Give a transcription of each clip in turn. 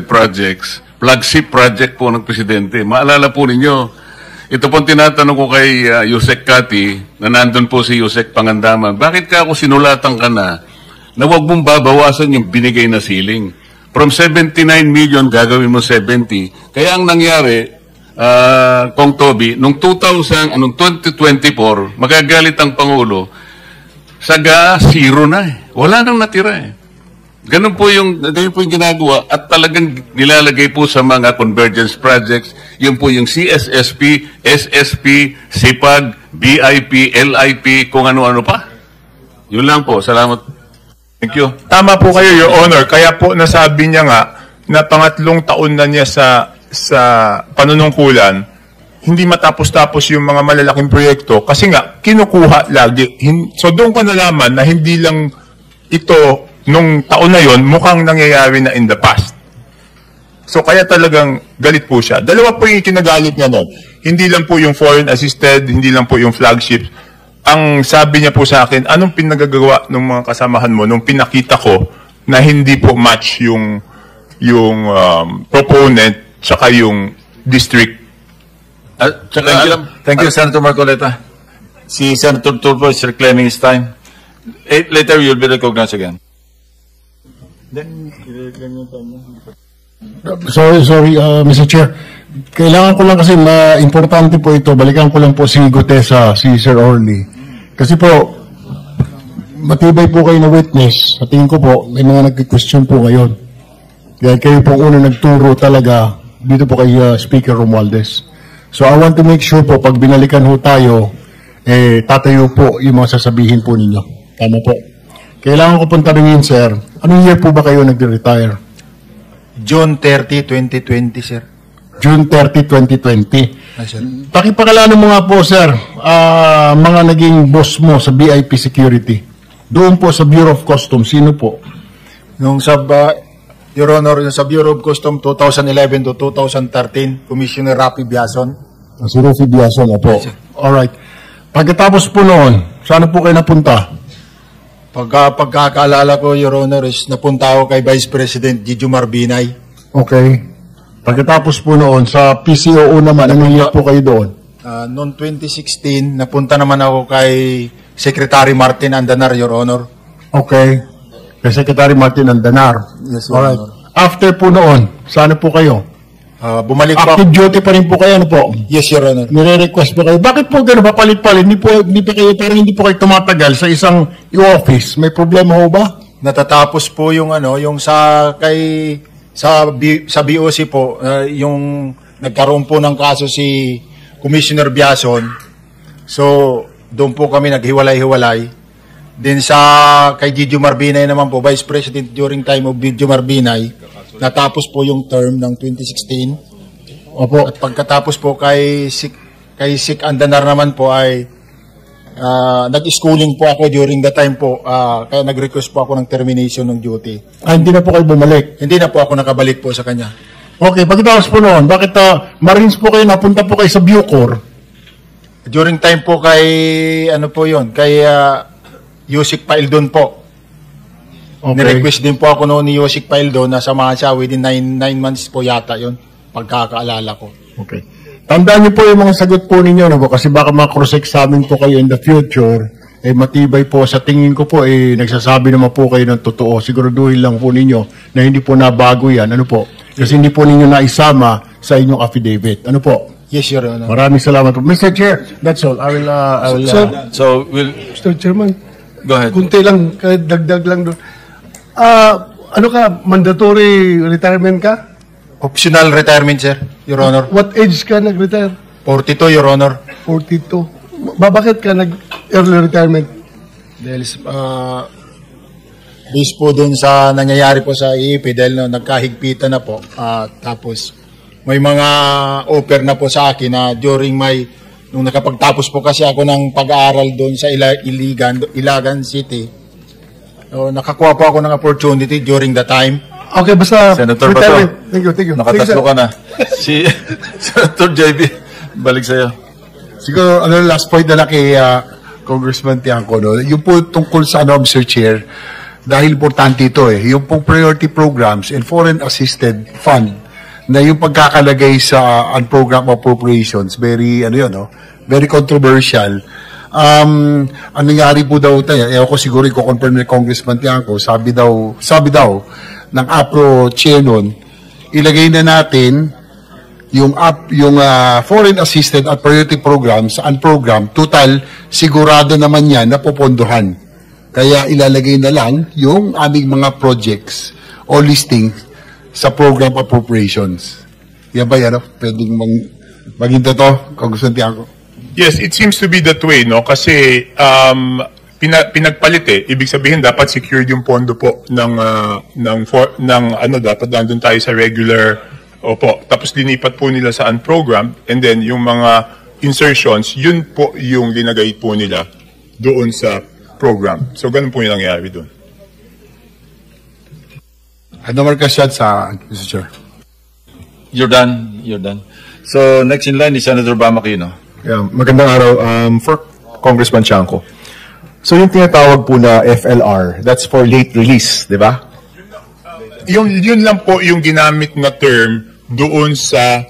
projects, flagship project po ng Presidente. Maalala po ninyo, ito pong tinatanong ko kay Yusek Kati, na nandun po si Yusek Pangandaman, bakit ka ako sinulatan ka na huwag mong babawasan yung binigay na ceiling? From 79 million, gagawin mo 70. Kaya ang nangyari, Kong Toby, nung 2024, magagalit ang Pangulo, saga zero na eh. Wala nang natira eh. Ganun po yung ginagawa at talagang nilalagay po sa mga convergence projects. Yun po yung CSSP, SSP, SIPAG, BIP, LIP, kung ano-ano pa. Yun lang po. Salamat. Thank you. Tama po kayo, Your Honor. Kaya po nasabi niya nga na pangatlong taon na niya sa panunungkulan, hindi matapos-tapos yung mga malalaking proyekto kasi nga, kinukuha lagi. So doon ko nalaman na hindi lang ito nung taon na yon mukhang nangyayari na in the past. So kaya talagang galit po siya. Dalawa po yung kinagalit niya noon. Hindi lang po yung foreign assisted, hindi lang po yung flagship. Ang sabi niya po sa akin, anong pinagagawa ng mga kasamahan mo nung pinakita ko na hindi po match yung proponent tsaka yung district. Thank you, Senator Marcoleta. Si Senator Turbo is reclaiming his time. Later, you'll be recognized again. Sorry, Mr. Chair. Kailangan ko lang kasi importante po ito. Balikan ko lang po si Gutesa, si Sir Orly. Kasi po, matibay po kayo na witness. Sa tingin ko po, may mga nag-question po ngayon. Kaya kayo po una nagturo talaga dito po kay Speaker Romualdez. So I want to make sure po, pag binalikan ho tayo, tatayo po yung mga sasabihin po ninyo. Tama po. Kailangan ko pong tanungin, sir, anong year po ba kayo nag-retire? June 30, 2020, sir. June 30, 2020. Ay, sir. Pakipakalano mo nga po, sir, mga naging boss mo sa BIP Security. Doon po sa Bureau of Customs, sino po? Nung Your Honor, sa Bureau of Customs 2011 to 2013, Commissioner Rafi Biason. Si Rafi Biason, opo. Yes, alright. Pagkatapos po noon, saan po kayo napunta? Pagkakaalala ko, Your Honor, is napunta ako kay Vice President Gigi Marbinay. Okay. Pagkatapos po noon, sa PCOO naman, anong year po kayo doon? Noong 2016, napunta naman ako kay Secretary Martin Andanar, Your Honor. Okay. Kay Secretary Martin Andanar. Yes, Your Alright. Honor. After po noon, saan po kayo? Bumalik po. Active duty pa rin po kayo, ano po? Yes, Your Honor. Nire-request po kayo. Bakit po gano'n? Papalit-palit? Hindi pa kayo, parang hindi po kayo tumatagal sa isang office. May problema ho ba? Natatapos po yung yung sa BOC po, yung nagkaroon po ng kaso si Commissioner Biason. So, doon po kami naghiwalay-hiwalay. Then kay Gigi Marbinay naman po, Vice President during time of Gigi Marbinay, natapos po yung term ng 2016. Opo. At pagkatapos po kay Sik Andanar naman po ay nag-schooling po ako during the time po. Kaya nag-request po ako ng termination ng duty. Hindi na po kayo bumalik? Hindi na po ako nakabalik po sa kanya. Okay, pagkatapos po noon, bakit Marines po kayo, napunta po kayo sa Bucor? During time po kay, kay Yusik Paildon po. Okay. Nirequest din po ako noon ni Yusik Paildon na samahan siya within 9 months po yata yun, pagkakaalala ko. Okay. Tandaan niyo po yung mga sagot po ninyo, kasi baka ma-cross-examine po kayo in the future, matibay po sa tingin ko po, nagsasabi naman po kayo ng totoo. Siguraduhin lang po ninyo na hindi po nabago yan. Ano po? Kasi hindi po ninyo naisama sa inyong affidavit. Ano po? Yes, Your Honor. Maraming salamat po. Mr. Chair, that's all. I will So, we'll... Mr. Chairman, go ahead. kunti lang, kahit dagdag lang doon. Ano ka, mandatory retirement ka? Optional retirement, sir, Your Honor. What age ka nag-retire? 42, Your Honor. 42. Bakit ka nag-early retirement? Dahil based po dun sa nangyayari po sa IEP dahil nagkahigpitan na po. Tapos may mga offer na po sa akin na nung nakapagtapos po kasi ako ng pag-aaral doon sa Ilagan City, nakakuha po ako ng opportunity during the time. Okay, basta Senator retirement. Bato. Thank you. Nakatatlo ka na. Si Senator JB, balik sa'yo. Siguro, last point na lang kay Congressman Tiangco, yung po tungkol sa Mr. Chair, dahil importante ito yung pong priority programs and foreign assisted fund na yung pagkakalagay sa unprogrammed appropriations, very, very controversial. Ang nangyari po daw tayo, ko siguro i-confirm ni Congressman Tiangco, sabi daw ng APRO chair nun, ilagay na natin yung foreign assisted at priority programs sa unprogrammed, total, sigurado naman yan na popondohan. Kaya ilalagay na lang yung aming mga projects o listing sa program appropriations. Yan ba yan? Pwedeng maging totoo, Congressman Tiangco? Yes, it seems to be that way, no? Kasi pinagpalit ibig sabihin dapat secured yung pondo po dapat nandun tayo sa regular, tapos linipat po nila sa unprogrammed, and then yung mga insertions, yun po yung linagay po nila doon sa program. So ganun po yung nangyari doon. Ano markasyan sa Mr. Chair? You're done. So next in line is Senator Bam Aquino. Yeah, magandang araw for Congressman Tiangco. So yung tinatawag po na FLR, that's for late release, di ba? Yun lang po yung ginamit na term doon sa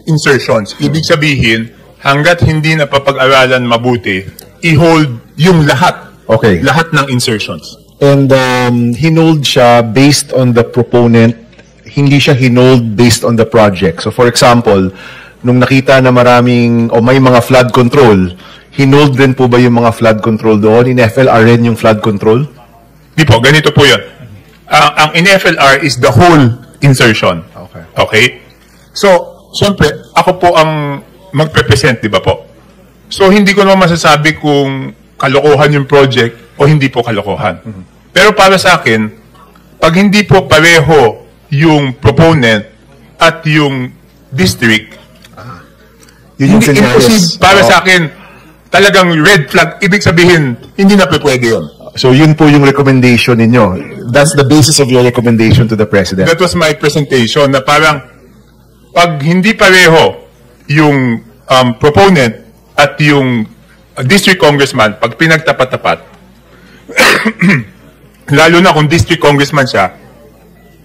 insertions. Ibig sabihin, hanggat hindi napapag-aralan mabuti, i-hold yung lahat. Okay. Lahat ng insertions. And hinold siya based on the proponent, hindi siya hinold based on the project. So for example, nung nakita na may mga flood control, hinold rin po ba yung mga flood control doon? In FLR rin yung flood control? Di po, ganito po yun. Ang in FLR is the whole insertion. Okay? So, siyempre, ako po ang magpe-present, di ba po? So, hindi ko naman masasabi kung kalokohan yung project o hindi po kalokohan. Pero para sa akin, pag hindi po pareho yung proponent at yung district, Yun yung imposible para sa akin, talagang red flag, ibig sabihin, hindi na pwede yun. So yun po yung recommendation ninyo. That's the basis of your recommendation to the President. That was my presentation, na parang pag hindi pareho yung proponent at yung district congressman, pag pinagtapat-tapat, lalo na kung district congressman siya,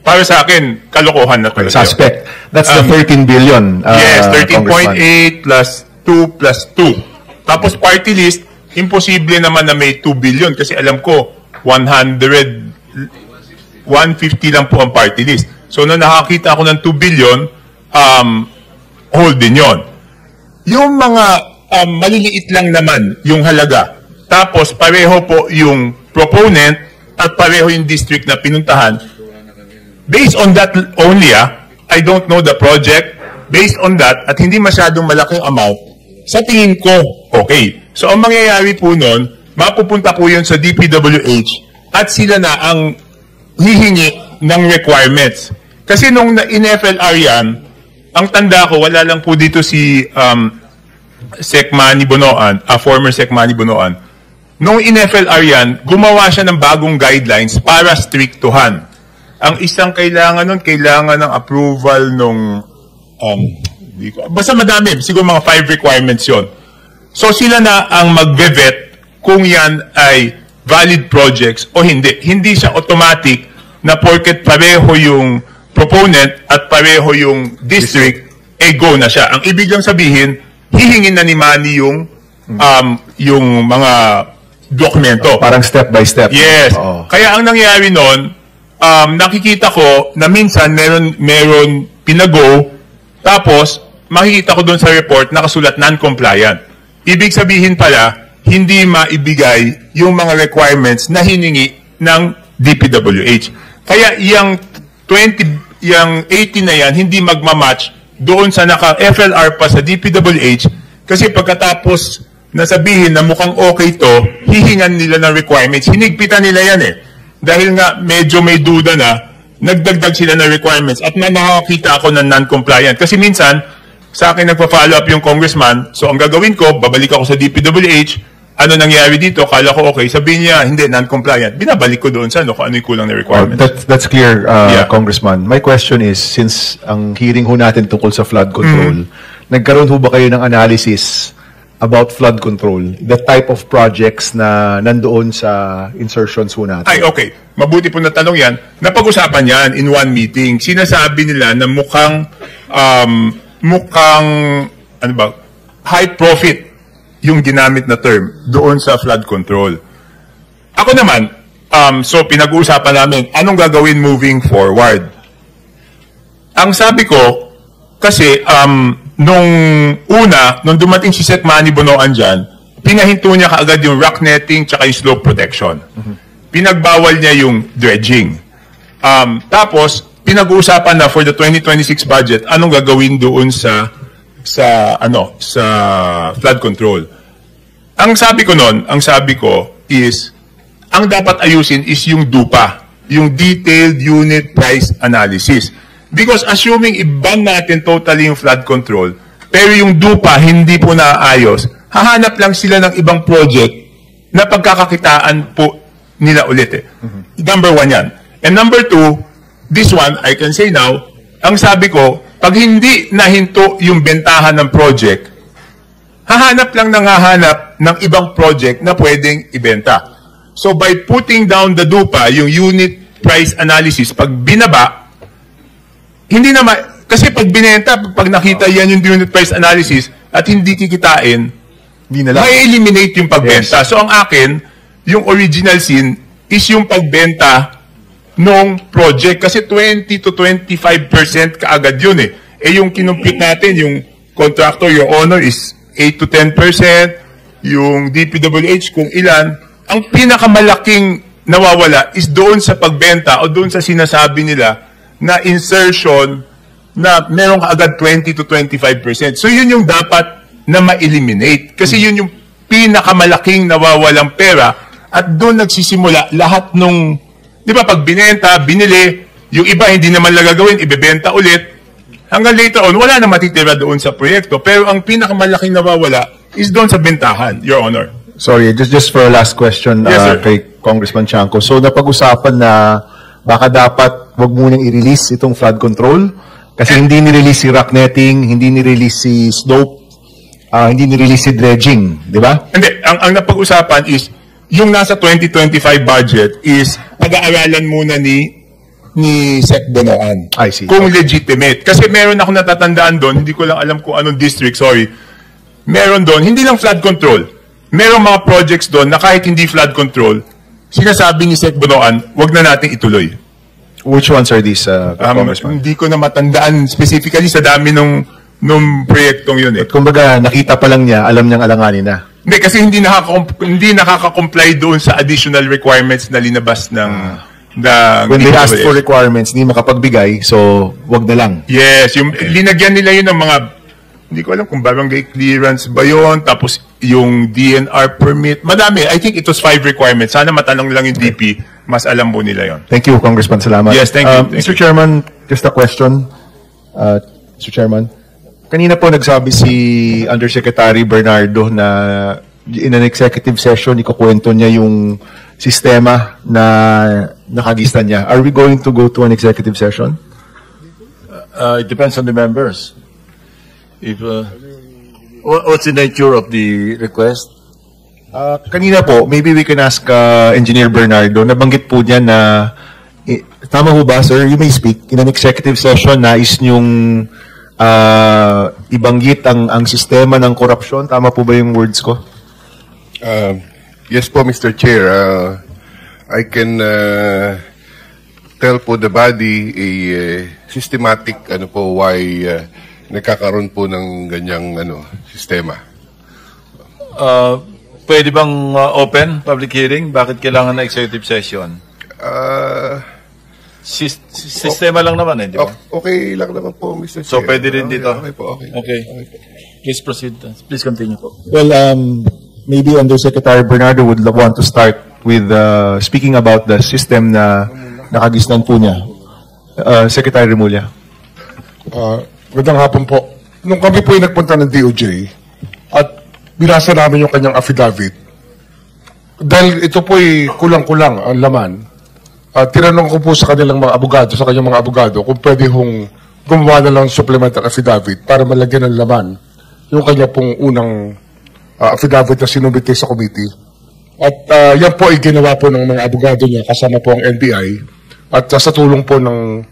para sa akin, kalokohan na talaga. Suspect. That's the 13 billion. Yes, 13.8 plus 2 plus 2. Tapos party list, imposible naman na may 2 billion kasi alam ko, 150 lang po ang party list. So, nung nakakita ako ng 2 billion, hold din yun. Yung mga maliliit lang naman yung halaga. Tapos, pareho po yung proponent at pareho yung district na pinuntahan. Based on that only, I don't know the project. Based on that, at hindi masyadong malaking amount, sa tingin ko, okay. So, ang mangyayari po nun, mapupunta po yun sa DPWH at sila na ang hihingi ng requirements. Kasi nung in-FLR yan, ang tanda ko, wala lang po dito si Sec Manny Bonoan, former Sec Manny Bonoan. Nung in-FLR yan, gumawa siya ng bagong guidelines para strictuhan. Ang isang kailangan nun, kailangan ng approval nung, basta madami, siguro mga 5 requirements yon. So sila na ang mag-vet kung yan ay valid projects o hindi. Hindi siya automatic na porket pareho yung proponent at pareho yung district, go na siya. Ang ibig lang sabihin, hihingin na ni Manny yung mga dokumento. Parang step by step. Yes. Kaya ang nangyari nun, nakikita ko na minsan meron pinago, tapos makikita ko doon sa report nakasulat non-compliant. Ibig sabihin pala, hindi maibigay yung mga requirements na hiningi ng DPWH. Kaya yung 18 na yan, hindi magmamatch doon sa naka-FLR pa sa DPWH kasi pagkatapos nasabihin na mukhang okay to, hihingan nila ng requirements. Hinigpitan nila yan Dahil nga medyo may duda na, nagdagdag sila ng requirements at nakakita ako ng non-compliant. Kasi minsan, sa akin nagpa-follow up yung congressman, so ang gagawin ko, babalik ako sa DPWH, ano nangyari dito, kala ko okay, sabihin niya, hindi, non-compliant. Binabalik ko doon sa kung ano yung kulang na requirements. That's clear, Congressman. My question is, since ang hearing ho natin tungkol sa flood control, nagkaroon ho ba kayo ng analysis about flood control, the type of projects na nandoon sa insertions ho natin. Ay, okay. Mabuti po na tanong yan. Napag-usapan yan in one meeting. Sinasabi nila na mukhang ano ba, high profit yung ginamit na term doon sa flood control. Ako naman, so pinag-uusapan namin, anong gagawin moving forward? Ang sabi ko, kasi nung dumating si Sec Manny Bonoan dyan, pinahinto niya kaagad yung rock netting tsaka yung slope protection. Pinagbawal niya yung dredging. Tapos, pinag-uusapan na for the 2026 budget, anong gagawin doon sa flood control. Ang sabi ko is, ang dapat ayusin is yung DUPA, yung Detailed Unit Price Analysis. Because assuming i-ban natin totally yung flood control, pero yung DUPA hindi po naayos, hahanap lang sila ng ibang project na pagkakakitaan po nila ulit. Number one yan. And number two, this one, I can say now, ang sabi ko, pag hindi nahinto yung bentahan ng project, hahanap lang ng ibang project na pwedeng ibenta. So by putting down the DUPA, yung unit price analysis, pag binaba, hindi naman, kasi pag binenta, pag nakita yan yung unit price analysis at hindi kikitain, may eliminate yung pagbenta. Yes. So ang akin, yung original scene is yung pagbenta ng project. Kasi 20 to 25% kaagad yun eh. Eh yung kinumpute natin, yung contractor, your owner is 8 to 10%, yung DPWH kung ilan, ang pinakamalaking nawawala is doon sa pagbenta o doon sa sinasabi nila na insertion na meron kaagad 20 to 25%. So yun yung dapat na ma-eliminate. Kasi yun yung pinakamalaking nawawalang pera at doon nagsisimula lahat nung, di ba, pag binenta, binili, yung iba hindi naman lang gagawin, ibebenta ulit. Hanggang later on, wala na matitira doon sa proyekto. Pero ang pinakamalaking nawawala is doon sa bentahan, Your Honor. Sorry, just for a last question, Yes, kay Congressman Chanco. So napag-usapan na baka dapat wag munang i-release itong flood control kasi hindi ni-release si rock netting, hindi ni-release si slope, hindi ni-release si dredging, di ba? Hindi, ang napag-usapan is yung nasa 2025 budget is pag-aaralan muna ni Sec Bonoan. I see. Kung legitimate. Kasi meron ako natatandaan doon, hindi ko lang alam kung anong district, sorry. Meron doon, hindi lang flood control. Meron mga projects doon na kahit hindi flood control, sinasabi ni Sec Bonoan, wag na nating ituloy. Which ones are these, Congressman? Hindi ko na matandaan specifically sa dami nung proyektong yun eh. Kumbaga, nakita pa lang niya, alam niyang alanganin na. Hindi, kasi hindi nakaka-comply doon sa additional requirements na linabas ng When they asked for requirements, hindi makapagbigay, so wag na lang. Yes, yung linagyan nila yun ng mga, hindi ko alam kung barangay clearance ba yun, tapos yung DNR permit, madami. I think it was 5 requirements. Sana matanong lang yung DP, mas alam mo nila yon. Thank you, Congressman. Salamat. Yes, thank you. Mr. Chairman, just a question. Mr. Chairman, kanina po nagsabi si Undersecretary Bernardo na in an executive session, ikukwento niya yung sistema na nakagistan niya. Are we going to go to an executive session? It depends on the members. If what's the nature of the request? Kanina po, maybe we can ask Engineer Bernardo, nabanggit po niya na, tama ho ba, sir? You may speak. In an executive session, nais niyong ibanggit ang sistema ng korupsyon. Tama po ba yung words ko? Yes po, Mr. Chair. I can tell po the body a systematic why nagkakaroon po ng ganyang sistema. Pwede bang open public hearing? Bakit kailangan na executive session? Sistema lang naman di ba? Okay lang naman po, Mr. Chair. So pwede rin dito? Okay po, okay. Okay. Please proceed. Please continue po. Well, maybe Undersecretary Bernardo would want to start with speaking about the system na nakagisnan po niya. Secretary Remulla. Magandang hapon po. Nung kami po ay nagpunta ng DOJ at binasa namin yung kanyang affidavit, dahil ito po ay kulang-kulang ang laman, tinanong ko po sa kanilang mga abogado, sa kanyang mga abogado, kung pwede hong gumawa na lang supplemental affidavit para malagyan ng laman yung kanya pong unang affidavit na sinumite sa committee. At yan po ay ginawa po ng mga abogado niya kasama po ang NBI at sa tulong po ng